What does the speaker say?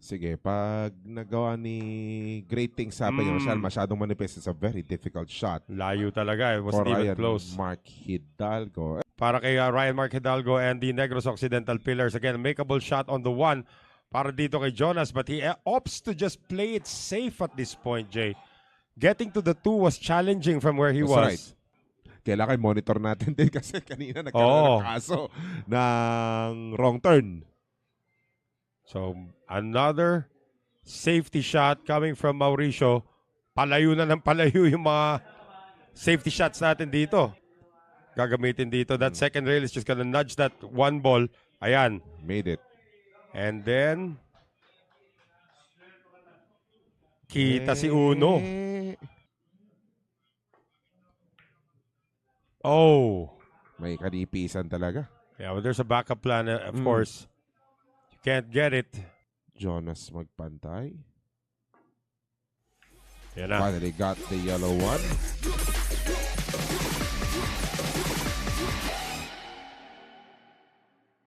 Sige, pag nagawa ni Great Things happen yung Marshall, masyadong manifest. It's a very difficult shot. Layo talaga. It For wasn't even Ryan close. Mark Hidalgo. Para kay Ryan Mark Hidalgo and the Negros Occidental Pillars. Again, makeable shot on the one para dito kay Jonas, but he opts to just play it safe at this point, Jay. Getting to the two was challenging from where he That's was. right. Kailangan monitor natin din kasi kanina nagkaroon ng kaso ng wrong turn. So, another safety shot coming from Mauricio. Palayo na ng palayo yung mga safety shots natin dito. Gagamitin dito. That second rail is just gonna nudge that one ball. Ayan. Made it. And then, kita si Uno. Oh. May kanipisan talaga. Yeah, but there's a backup plan, of course. You can't get it. Jonas magpantay. Yan na. Finally got the yellow one.